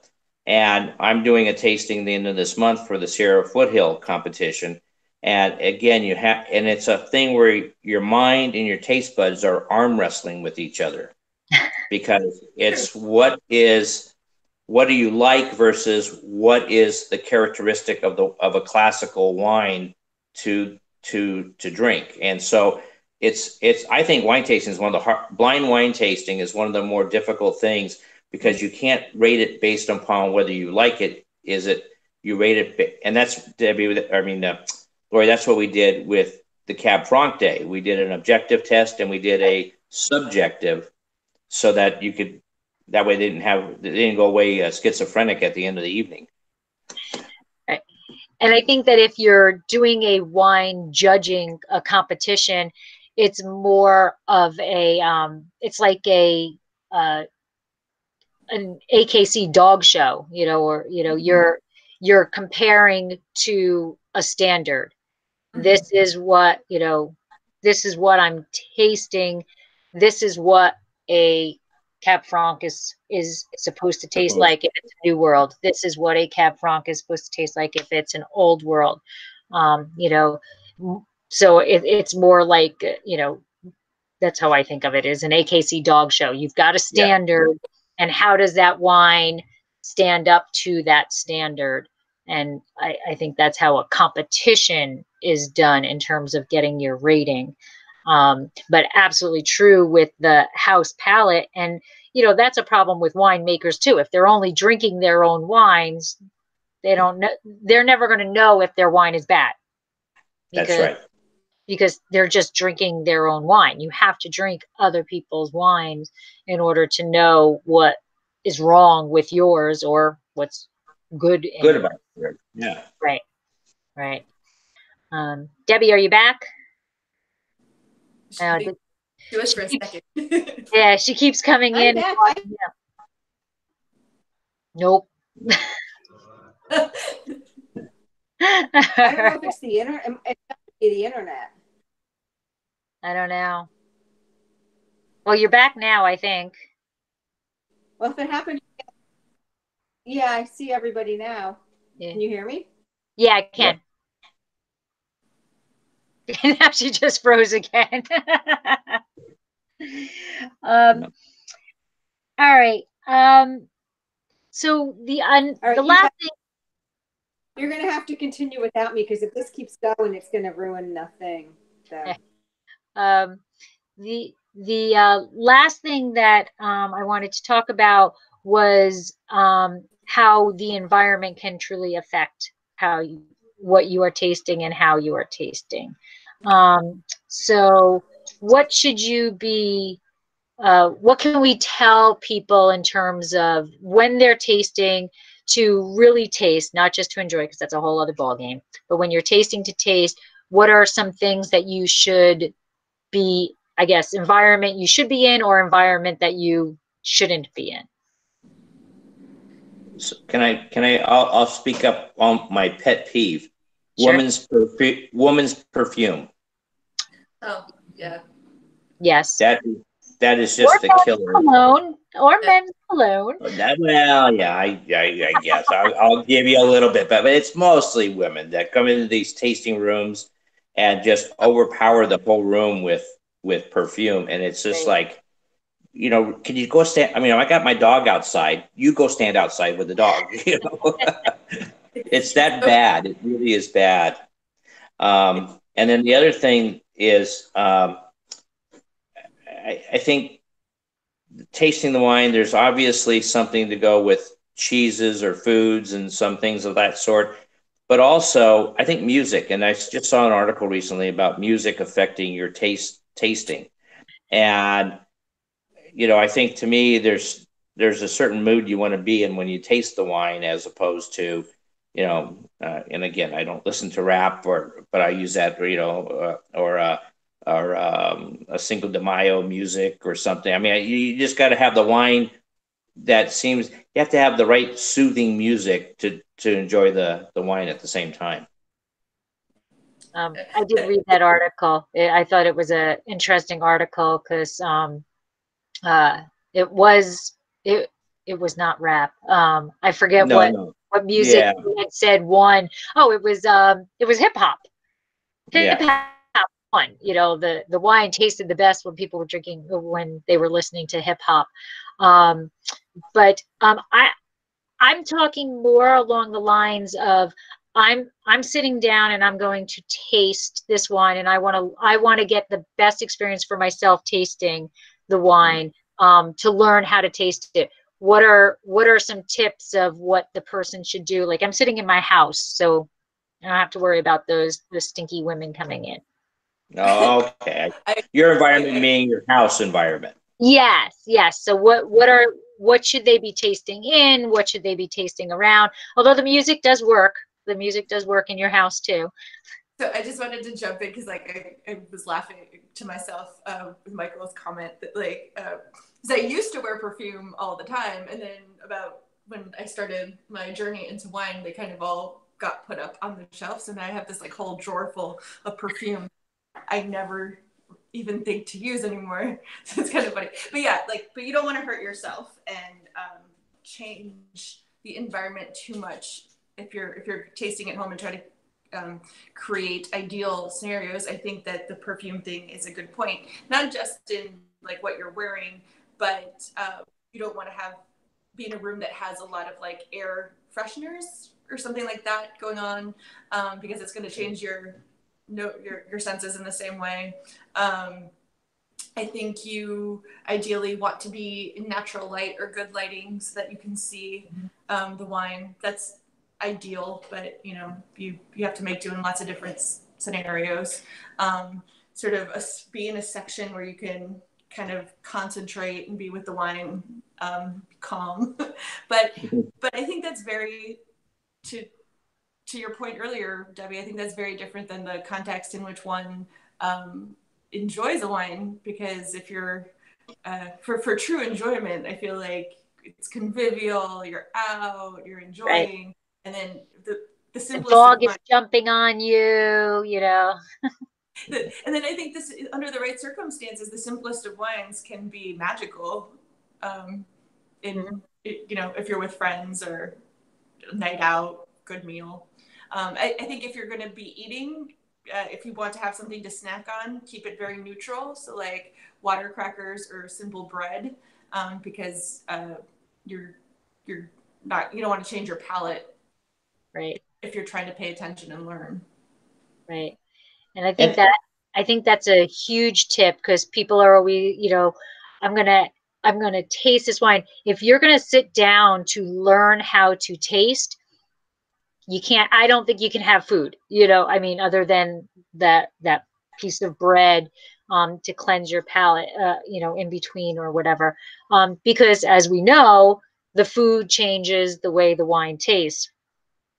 And I'm doing a tasting the end of this month for the Sierra Foothill competition. And again, and it's a thing where your mind and your taste buds are arm wrestling with each other, because it's what do you like versus what is the characteristic of a classical wine to drink. And so I think wine tasting is one of the blind wine tasting is one of the more difficult things, because you can't rate it based upon whether you like it. You rate it, and that's Debbie. I mean, Lori, that's what we did with the Cab Franc Day. We did an objective test and we did a subjective, so that that way they didn't go away schizophrenic at the end of the evening. Right. And I think that if you're doing a wine judging a competition, it's more of it's like an AKC dog show, or you're comparing to a standard. This is what I'm tasting. This is what a Cab Franc is supposed to taste like if it's a New World. This is what a Cab Franc is supposed to taste like if it's an Old World. So it's more like, that's how I think of it, as an AKC dog show. You've got a standard, and how does that wine stand up to that standard? And I think that's how a competition is done in terms of getting your rating. But absolutely true with the house palate. And, that's a problem with winemakers too. If they're only drinking their own wines, they're never going to know if their wine is bad. That's right. Because they're just drinking their own wine. You have to drink other people's wines in order to know what is wrong with yours or what's good about it. Yeah. Right. Debbie, are you back? She was for a second. Yeah, she keeps coming in. Back. Nope. I don't know if it's the internet. It's not the internet. I don't know. Well, you're back now, I think. Well, if it happened, yeah, I see everybody now. Yeah. Can you hear me? Yeah, I can. Yep. Now she just froze again. All right. So the last thing. You're going to have to continue without me, because if this keeps going, it's going to ruin the thing. So. The last thing that I wanted to talk about was how the environment can truly affect what you are tasting and how you are tasting. So what should you be, what can we tell people in terms of when they're tasting to really taste, not just to enjoy, because that's a whole other ballgame, but when you're tasting to taste, what are some things that you should be, I guess, environment you should be in or environment that you shouldn't be in? So I'll speak up on my pet peeve. Sure. Woman's perfume. Oh, yeah. Yes. That is just a killer. Cologne or men's cologne. Well, yeah, I guess I'll give you a little bit, but it's mostly women that come into these tasting rooms and just overpower the whole room with perfume. And it's just like, you know, can you go stand? I mean, I got my dog outside. You go stand outside with the dog. You know, it's that bad. It really is bad. And then the other thing is, I think tasting the wine, there's obviously something to go with cheeses or foods and some things of that sort. But also, I think music, and I just saw an article recently about music affecting your tasting. And, you know, I think to me, there's a certain mood you want to be in when you taste the wine, as opposed to, you know, and again, I don't listen to rap, but I use that, you know, or a Cinco de Mayo music or something. I mean, you just got to have the wine that seems, you have to have the right soothing music to enjoy the wine at the same time. I did read that article. I thought it was an interesting article because it was not rap. I forget what music you had said one. Oh, it was hip hop. Hip hop one. You know, the wine tasted the best when people were drinking, when they were listening to hip hop. But I'm talking more along the lines of, I'm sitting down and I'm going to taste this wine, and I want to get the best experience for myself tasting the wine, to learn how to taste it. What are some tips of what the person should do? Like, I'm sitting in my house, so I don't have to worry about the stinky women coming in. Okay. Your environment meaning your house environment. Yes. So what should they be tasting in? What should they be tasting around? Although the music does work. The music does work in your house too. So I just wanted to jump in because, like, I was laughing to myself with Michael's comment that, like, because I used to wear perfume all the time, and then about when I started my journey into wine, they kind of all got put up on the shelves, and I have this like whole drawer full of perfume I never even think to use anymore. So it's kind of funny. But yeah, like, but you don't want to hurt yourself and change the environment too much if you're tasting at home and try to create ideal scenarios. I think that the perfume thing is a good point, not just in like what you're wearing, but you don't want to be in a room that has a lot of like air fresheners or something like that going on, because it's going to change your senses in the same way. I think you ideally want to be in natural light or good lighting so that you can see the wine. That's ideal, but you know, you have to make do in lots of different scenarios. Sort of be in a section where you can kind of concentrate and be with the wine, calm. but I think that's very, to your point earlier, Debbie, I think that's very different than the context in which one enjoys a wine, because if you're for true enjoyment, I feel like it's convivial, you're out, you're enjoying, right. And then the simplest, the dog is jumping on you, you know. And then I think this, under the right circumstances, the simplest of wines can be magical. You know, if you're with friends or night out, good meal. I think if you're going to be eating, if you want to have something to snack on, keep it very neutral. So like water crackers or simple bread, because you don't want to change your palate, right? If you're trying to pay attention and learn, right? And I think that's a huge tip, because people are always, you know, I'm gonna taste this wine. If you're gonna sit down to learn how to taste, I don't think you can have food, you know, I mean, other than that piece of bread to cleanse your palate, you know, in between or whatever. Because as we know, the food changes the way the wine tastes.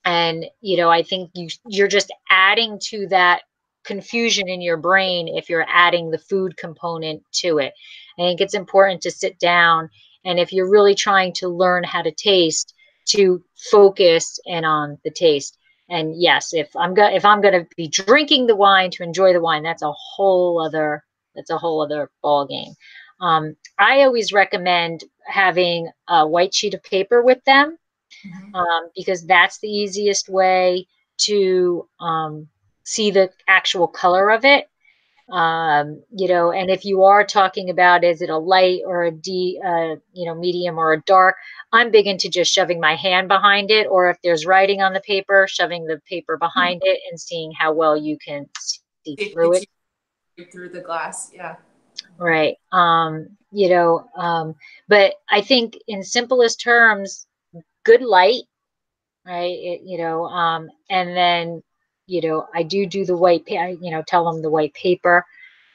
And, you know, I think you're just adding to that confusion in your brain if you're adding the food component to it. I think it's important to sit down, and if you're really trying to learn how to taste, to focus in on the taste. And yes, if I'm going to be drinking the wine to enjoy the wine, that's a whole other ball game. I always recommend having a white sheet of paper with them, because that's the easiest way to see the actual color of it. You know, and if you are talking about, is it a light or a you know, medium or a dark, I'm big into just shoving my hand behind it, or if there's writing on the paper, shoving the paper behind it and seeing how well you can see through it. Through the glass, yeah. Right. You know, but I think in simplest terms, good light, right? You know, and then, you know, I do the white, you know, tell them the white paper.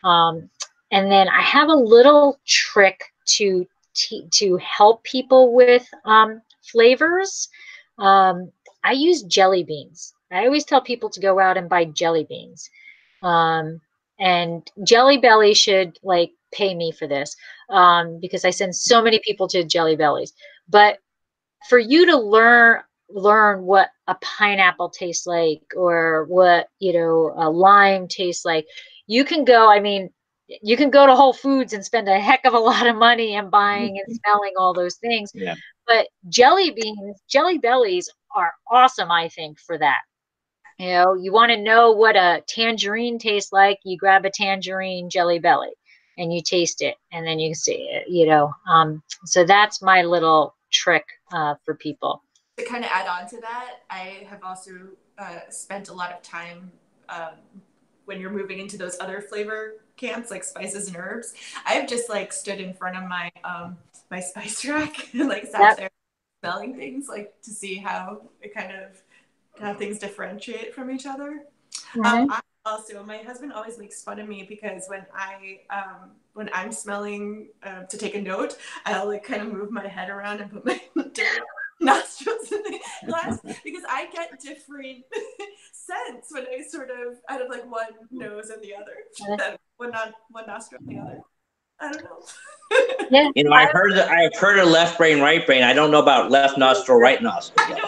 And then I have a little trick to help people with flavors. I use jelly beans. I always tell people to go out and buy jelly beans. And Jelly Belly should like pay me for this, because I send so many people to Jelly Bellies. But for you to learn what a pineapple tastes like, or what, you know, a lime tastes like, you can go, I mean, you can go to Whole Foods and spend a heck of a lot of money and buying and smelling all those things. Yeah. But jelly beans, Jelly Bellies are awesome, I think, for that. You know, you want to know what a tangerine tastes like, you grab a tangerine Jelly Belly and you taste it, and then you can see it, you know. So that's my little trick for people. To kind of add on to that, I have also spent a lot of time when you're moving into those other flavor camps, like spices and herbs. I've just like stood in front of my my spice rack and like sat there smelling things, like to see how it kind of how things differentiate from each other. I also, my husband always makes fun of me because when I'm smelling to take a note, I'll like kind of move my head around and put my different nostrils in the glass, because I get different scents when I sort of out of like one nose and the other, one nostril and the other. I don't know. Yeah. You know, I've heard of left brain, right brain. I don't know about left nostril, right nostril.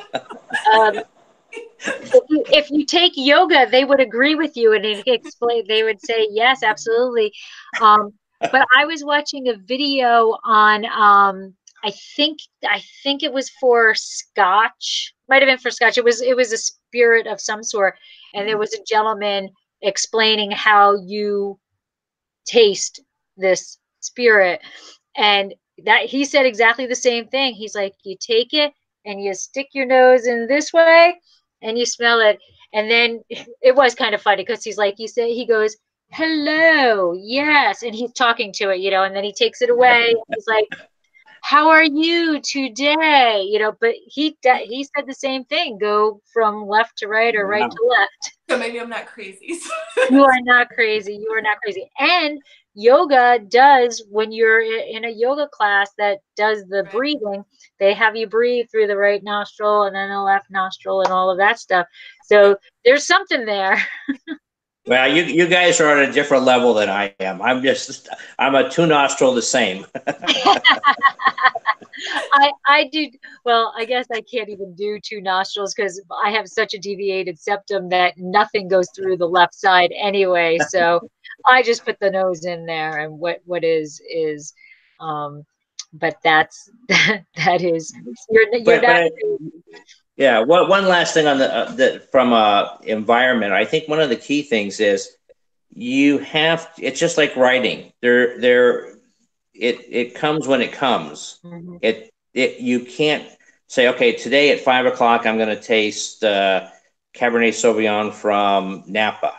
If you take yoga, they would agree with you, and they would say yes, absolutely. But I was watching a video on I think it was for Scotch, might have been for Scotch. It was a spirit of some sort, and there was a gentleman explaining how you taste this spirit, and that he said exactly the same thing. He's like, you take it and you stick your nose in this way and you smell it. And then it was kind of funny because he's like, he goes, hello, yes. And he's talking to it, you know, and then he takes it away. He's like, how are you today? You know, but he said the same thing, go from left to right or right to left. So maybe I'm not crazy. You are not crazy. You are not crazy. And yoga does, when you're in a yoga class that does the breathing, they have you breathe through the right nostril and then the left nostril and all of that stuff. So there's something there. Well, you guys are on a different level than I am. I'm a two nostril the same. I do. Well, I guess I can't even do two nostrils because I have such a deviated septum that nothing goes through the left side anyway. So I just put the nose in there, and what is, but that is, you're not. Yeah. One last thing on from environment. I think one of the key things is it's just like writing. It comes when it comes. Mm-hmm. You can't say, okay, today at 5 o'clock, I'm going to taste Cabernet Sauvignon from Napa,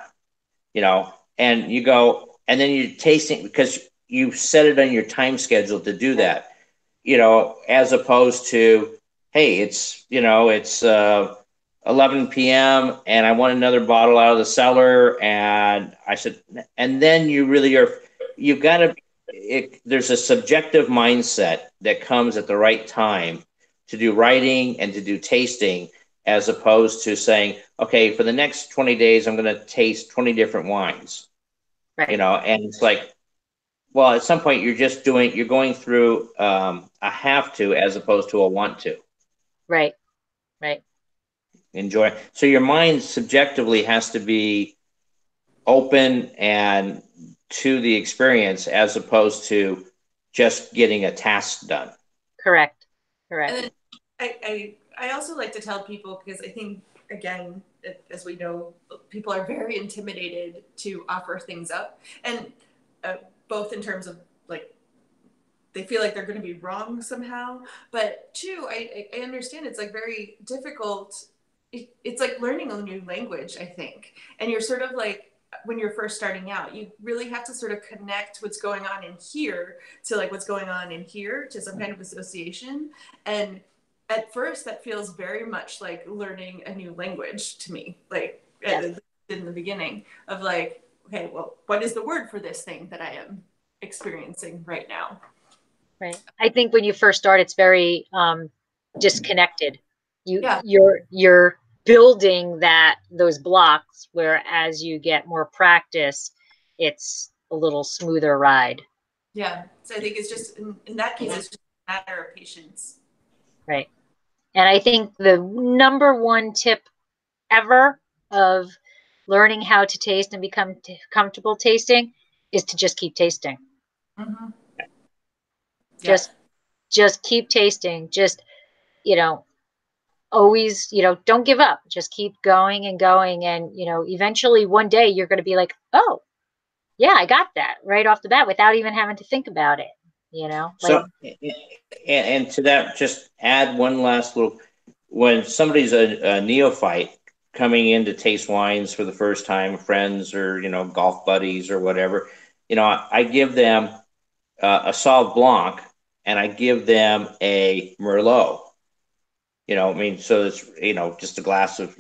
you know, and you go, and then you're tasting because you set it on your time schedule to do that, you know, as opposed to, hey, it's 11 p.m. and I want another bottle out of the cellar. And I said, and then you've got to, there's a subjective mindset that comes at the right time to do writing and to do tasting, as opposed to saying, okay, for the next 20 days, I'm going to taste 20 different wines, right? You know, and it's like, well, at some point you're going through a have to, as opposed to a want to. Right. Enjoy. So your mind subjectively has to be open and to the experience, as opposed to just getting a task done. Correct. And then I also like to tell people, because I think again, as we know, people are very intimidated to offer things up, and both in terms of like they feel like they're going to be wrong somehow, but two, I understand it's like very difficult. It's like learning a new language, I think, and you're sort of like when you're first starting out, you really have to sort of connect what's going on in here to like what's going on in here to some kind of association. And at first that feels very much like learning a new language to me, like Yes. in the beginning of like, okay, well, what is the word for this thing that I am experiencing right now? Right. I think when you first start, it's very disconnected. Yeah. You're building those blocks, where as you get more practice, it's a little smoother ride. Yeah. So I think it's just in that case, it's just a matter of patience. Right. And I think the number one tip ever of learning how to taste and become comfortable tasting is to just keep tasting. Mm-hmm. Just keep tasting. Just, always, don't give up. Just keep going and going. And, eventually one day you're going to be like, oh, yeah, I got that right off the bat without even having to think about it, So, and to that, just add one last little, when somebody's a neophyte coming in to taste wines for the first time, friends or, golf buddies or whatever, I give them a Sauv Blanc and I give them a Merlot. So it's, just a glass of,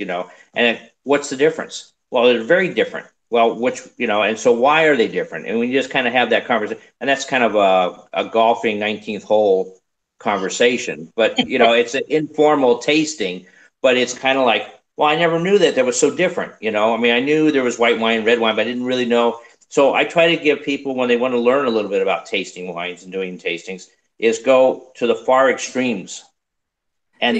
and what's the difference? Well, they're very different. Well, and so why are they different? And we just kind of have that conversation, and that's kind of a golfing 19th hole conversation, but, it's an informal tasting, but it's kind of like, well, I never knew that was so different. I knew there was white wine, red wine, but I didn't really know. So I try to give people, when they want to learn a little bit about tasting wines and doing tastings, is go to the far extremes. And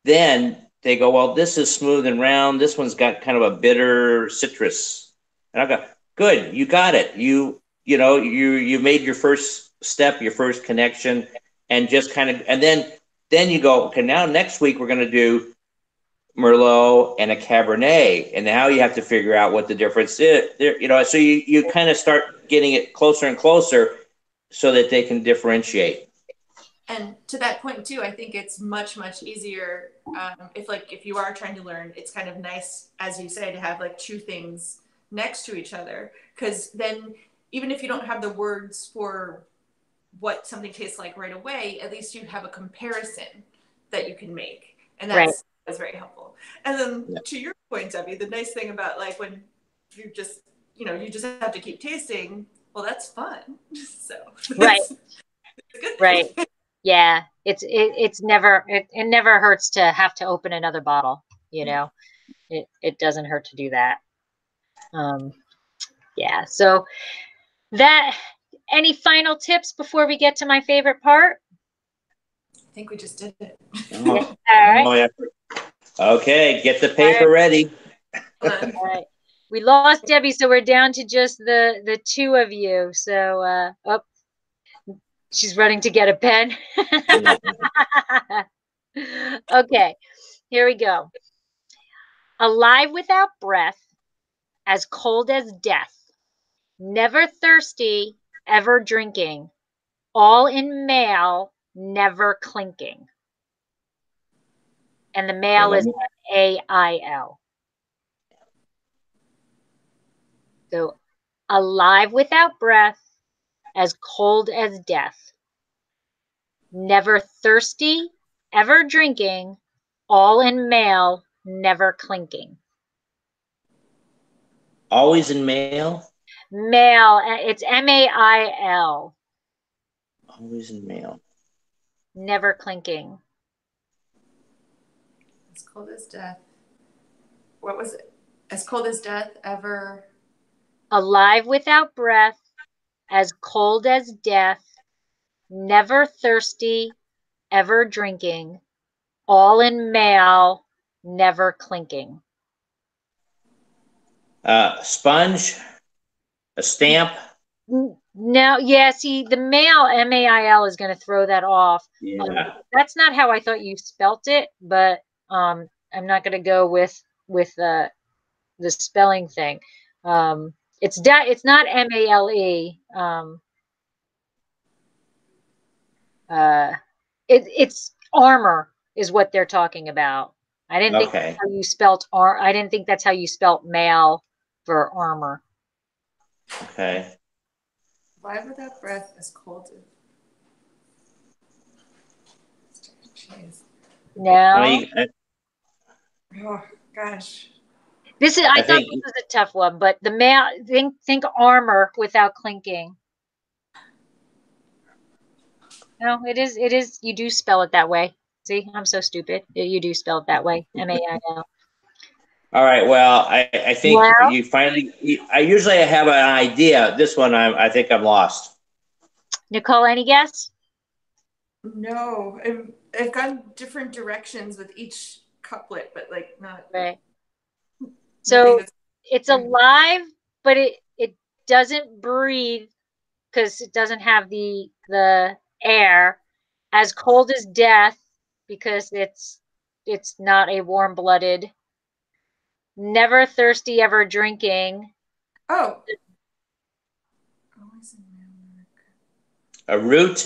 then they go, well, this is smooth and round. This one's got kind of a bitter citrus. And I go, good, you got it. You made your first step, your first connection, and just kind of, and then you go, okay, now next week we're going to do Merlot and a Cabernet, and now you have to figure out what the difference is. So you kind of start getting it closer and closer so that they can differentiate. And to that point too, I think it's much, much easier if you are trying to learn, it's kind of nice, as you say, to have like two things next to each other, because then even if you don't have the words for what something tastes like right away, at least you have a comparison that you can make, and that's very helpful. And then to your point, Debbie, the nice thing about like when you just have to keep tasting, well, that's fun. So right, it's a good thing. Right. Yeah, it never hurts to have to open another bottle. It doesn't hurt to do that. Yeah. So any final tips before we get to my favorite part? I think we just did it. All right. Okay, get the paper ready. All right. We lost Debbie, so we're down to just the two of you. So, she's running to get a pen. Okay, here we go. Alive without breath, as cold as death, never thirsty, ever drinking, all in male, never clinking. And the male is M-A-I-L. So, alive without breath, as cold as death, never thirsty, ever drinking, all in male, never clinking. Always in male? Male, it's M-A-I-L. Always in male. Never clinking. As cold as death. What was it? As cold as death, ever. Alive without breath, as cold as death, never thirsty, ever drinking, all in male, never clinking. Sponge, a stamp. No, yeah, see, the male, M-A-I-L, is going to throw that off. Yeah. That's not how I thought you spelt it, but gonna go with the spelling thing. It's not MALE. It's armor is what they're talking about. I didn't think Okay. that's how you spelt I didn't think that's how you spelt male for armor. Okay. Why without breath is cold? Jeez. No. Oh gosh. I thought this was a tough one, but the male think armor without clinking. No, it is you do spell it that way. See, I'm so stupid. You do spell it that way. MAIL. All right. Well, I think Well, you finally. I usually have an idea. This one, I think I'm lost. Nicole, any guess? No, I've gone different directions with each couplet, but like not. Right. So it's alive, but it doesn't breathe because it doesn't have the air. As cold as death because it's not a warm-blooded. Never thirsty, ever drinking. Oh. A root?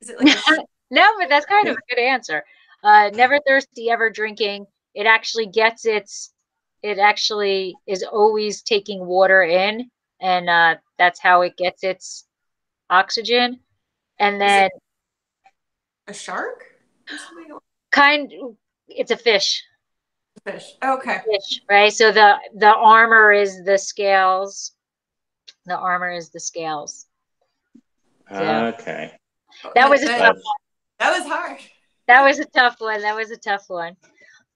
Is it like No, but that's kind of a good answer. Never thirsty, ever drinking. It actually is always taking water in, and that's how it gets its oxygen. And then a shark? It's a fish. Fish. Okay. Fish, right? So the armor is the scales. The armor is the scales. So, okay. That was a tough one. That was hard. That was a tough one. That was a tough one.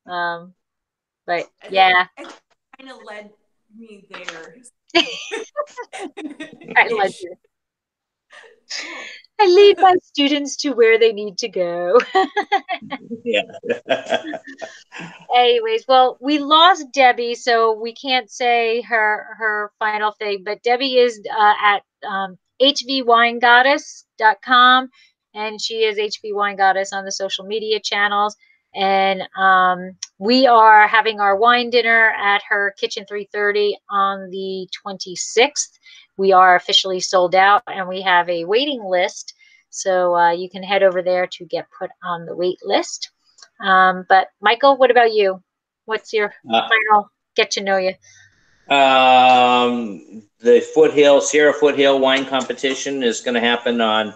But yeah. It kind of led me there. I lead my students to where they need to go. Yeah. Anyways, well, we lost Debbie, so we can't say her final thing. But Debbie is at hvwinegoddess.com, and she is HV Wine Goddess on the social media channels. And we are having our wine dinner at her Kitchen 330 on the 26th. We are officially sold out, and we have a waiting list. So you can head over there to get put on the wait list. But Michael, what about you? What's your final get to know you? The Sierra Foothill Wine Competition is going to happen on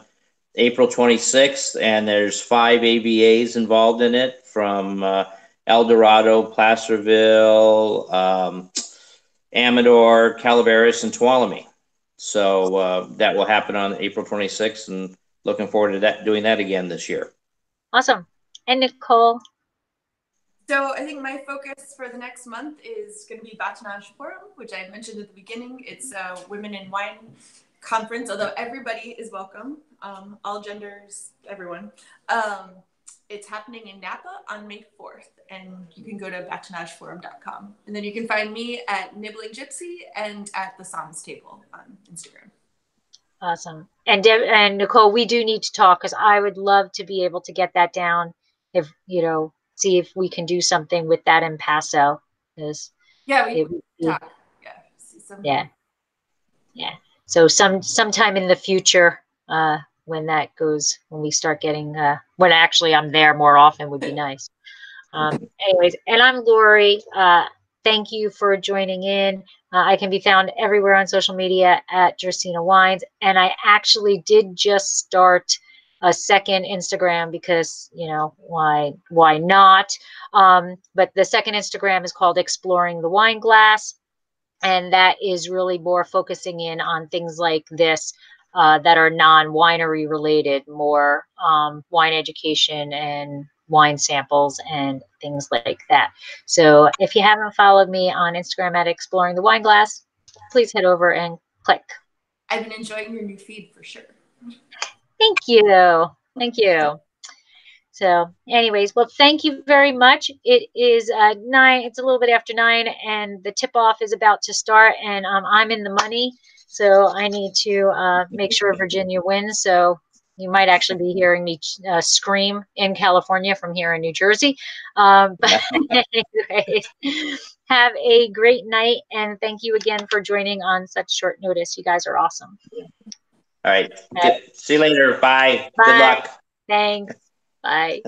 April 26th, and there's 5 AVAs involved in it from El Dorado, Placerville, Amador, Calaveras, and Tuolumne. So that will happen on April 26th, and looking forward to doing that again this year. Awesome. And Nicole? So I think my focus for the next month is going to be Batonage Forum, which I mentioned at the beginning. It's a women in wine conference, although everybody is welcome, all genders, everyone. It's happening in Napa on May 4th, and you can go to batonageforum.com. And then you can find me at Nibbling Gypsy and at the Sans Table on Instagram. Awesome. And Nicole, we do need to talk because I would love to be able to get that down. If see if we can do something with that in Paso. Yeah, we talk. Yeah. So sometime in the future, when we start getting, when actually I'm there more often would be nice. Anyways, and I'm Lori. Thank you for joining in. I can be found everywhere on social media at Jersina Wines. And I actually did just start a second Instagram because, why not? But the second Instagram is called Exploring the Wine Glass. And that is really more focusing in on things like this that are non-winery related, more wine education and wine samples and things like that. So if you haven't followed me on Instagram at Exploring the Wine Glass, please head over and click. I've been enjoying your new feed for sure. Thank you. Thank you. So anyways, well, thank you very much. It is 9, it's a little bit after 9, and the tip-off is about to start, and I'm in the money, so I need to make sure Virginia wins. So You might actually be hearing me scream in California from here in New Jersey. But anyways, have a great night, and thank you again for joining on such short notice. You guys are awesome. All right. Okay. See you later. Bye. Bye. Good luck. Thanks. Bye.